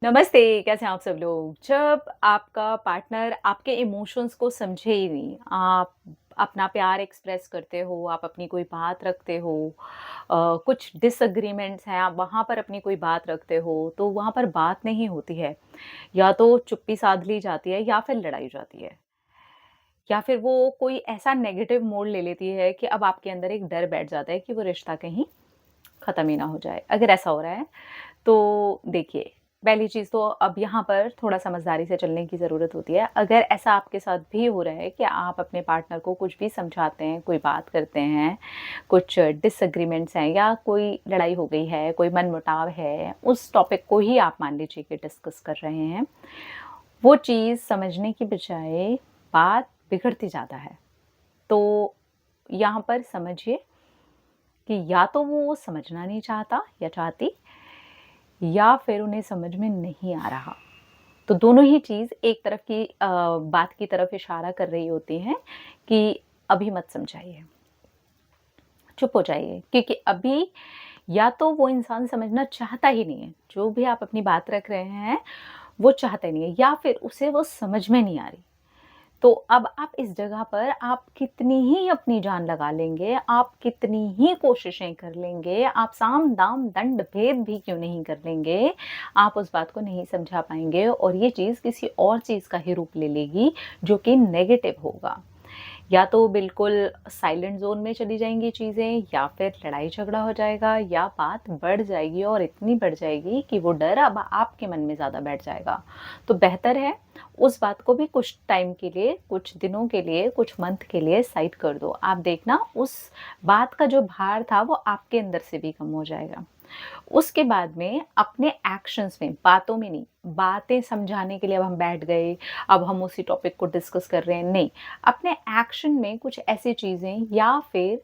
नमस्ते, कैसे हैं आप सब लोग? जब आपका पार्टनर आपके इमोशंस को समझे ही नहीं, आप अपना प्यार एक्सप्रेस करते हो, आप अपनी कोई बात रखते हो, कुछ डिसएग्रीमेंट्स हैं, आप वहाँ पर अपनी कोई बात रखते हो, तो वहाँ पर बात नहीं होती है। या तो चुप्पी साध ली जाती है या फिर लड़ाई हो जाती है। या फिर वो कोई ऐसा नेगेटिव मोड़ ले लेती है कि अब आपके अंदर एक डर बैठ जाता है कि वो रिश्ता कहीं ख़त्म ही ना हो जाए। अगर ऐसा हो रहा है तो देखिए, पहली चीज़ तो अब यहाँ पर थोड़ा समझदारी से चलने की ज़रूरत होती है। अगर ऐसा आपके साथ भी हो रहा है कि आप अपने पार्टनर को कुछ भी समझाते हैं, कोई बात करते हैं, कुछ डिसएग्रीमेंट्स हैं या कोई लड़ाई हो गई है, कोई मनमुटाव है, उस टॉपिक को ही आप मान लीजिए कि डिस्कस कर रहे हैं। वो चीज़ समझने की बजाय बात बिगड़ती ज़्यादा है। तो यहाँ पर समझिए कि या तो वो समझना नहीं चाहता या चाहती या फिर उन्हें समझ में नहीं आ रहा। तो दोनों ही चीज़ एक तरफ की बात की तरफ इशारा कर रही होती हैं कि अभी मत समझाइए, चुप हो जाइए क्योंकि अभी या तो वो इंसान समझना चाहता ही नहीं है, जो भी आप अपनी बात रख रहे हैं, वो चाहता ही नहीं है या फिर उसे वो समझ में नहीं आ रही। तो अब आप इस जगह पर आप कितनी ही अपनी जान लगा लेंगे, आप कितनी ही कोशिशें कर लेंगे, आप साम, दाम, दंड, भेद भी क्यों नहीं कर लेंगे, आप उस बात को नहीं समझा पाएँगे और ये चीज़ किसी और चीज़ का ही रूप ले लेगी, जो कि नेगेटिव होगा। या तो बिल्कुल साइलेंट ज़ोन में चली जाएँगी चीज़ें या फिर लड़ाई-झगड़ा हो जाएगा या बात बढ़ जाएगी और इतनी बढ़ जाएगी कि वो डर अब आपके मन में ज़्यादा बैठ जाएगा। तो बेहतर है उस बात को भी कुछ टाइम के लिए, कुछ दिनों के लिए, कुछ मंथ के लिए साइड कर दो। आप देखना उस बात का जो भार था वो आपके अंदर से भी कम हो जाएगा। उसके बाद में अपने एक्शंस में, बातों में नहीं, बातें समझाने के लिए अब हम बैठ गए, अब हम उसी टॉपिक को डिस्कस कर रहे हैं, नहीं। अपने एक्शन में कुछ ऐसी चीज़ें या फिर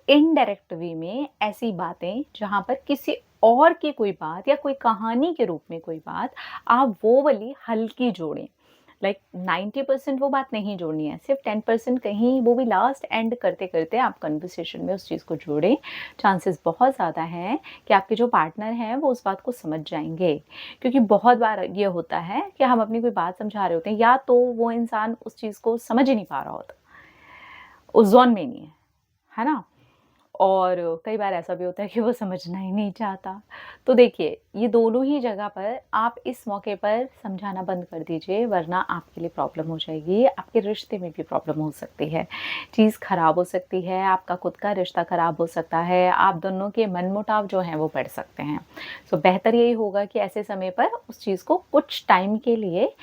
इनडायरेक्ट वे में ऐसी बातें जहाँ पर किसी और की कोई बात या कोई कहानी के रूप में कोई बात, आप वो वाली हल्की जोड़ें। लाइक 90% वो बात नहीं जोड़नी है, सिर्फ 10% कहीं वो भी लास्ट एंड करते-करते आप कन्वर्सेशन में उस चीज़ को जोड़ें। चांसेस बहुत ज़्यादा हैं कि आपके जो पार्टनर हैं वो उस बात को समझ जाएँगे। क्योंकि बहुत बार ये होता है कि हम अपनी कोई बात समझा रहे होते हैं या तो वो इंसान उस चीज़ को समझ ही नहीं पा रहा होता, उस ज़ोन में ही नहीं है ना? और कई बार ऐसा भी होता है कि वो समझना ही नहीं चाहता। तो देखिए, ये दोनों ही जगह पर आप इस मौके पर समझाना बंद कर दीजिए वरना आपके लिए प्रॉब्लम हो जाएगी, आपके रिश्ते में भी प्रॉब्लम हो सकती है। चीज़ ख़राब हो सकती है, आपका खुद का रिश्ता ख़राब हो सकता है, आप दोनों के मनमुटाव जो हैं वो बढ़ सकते हैं। सो बेहतर यही होगा कि ऐसे समय पर उस चीज़ को कुछ टाइम के लिए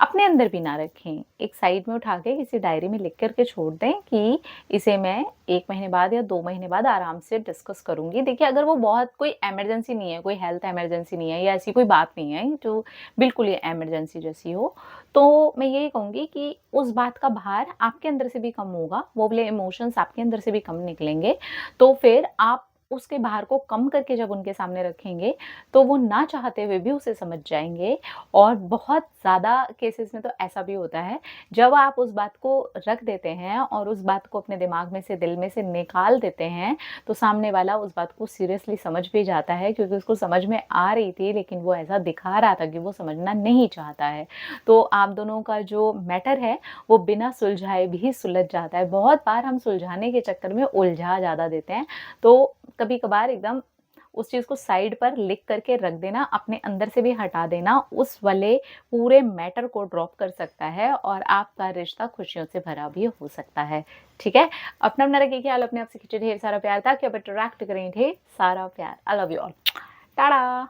अपने अंदर भी ना रखें। एक साइड में उठा के किसी डायरी में लिख कर के छोड़ दें कि इसे मैं 1 महीने बाद या 2 महीने बाद आराम से डिस्कस करूँगी। देखिए अगर वो बहुत कोई इमरजेंसी नहीं है, कोई हेल्थ इमरजेंसी नहीं है या ऐसी कोई बात नहीं है जो बिल्कुल ही इमरजेंसी जैसी हो, तो मैं यही कहूँगी कि उस बात का भार आपके अंदर से भी कम होगा, वो वाले इमोशंस आपके अंदर से भी कम निकलेंगे। तो फिर आप उसके भार को कम करके जब उनके सामने रखेंगे, तो वो ना चाहते हुए भी उसे समझ जाएँगे और बहुत ज़्यादा केसेस में तो ऐसा भी होता है, जब आप उस बात को रख देते हैं और उस बात को अपने दिमाग में से, दिल में से निकाल देते हैं, तो सामने वाला उस बात को सीरियसली समझ भी जाता है क्योंकि उसको समझ में आ रही थी, लेकिन वो ऐसा दिखा रहा था कि वो समझना नहीं चाहता है। तो आप दोनों का जो मैटर है, वो बिना सुलझाए भी सुलझ जाता है। बहुत बार हम सुलझाने के चक्कर में उलझा ज़्यादा देते हैं, तो कभी-कभार एकदम उस चीज़ को साइड पर लिख करके रख देना, अपने अंदर से भी हटा देना, उस वाले पूरे मैटर को ड्रॉप कर सकता है और आपका रिश्ता खुशियों से भरा भी हो सकता है। ठीक है? अपना-अपना रखिए ख्याल, अपने आप से खींचे ढेर सारा प्यार ताकि आप अट्रैक्ट करें ढेर सारा प्यार। I love you all. Tata!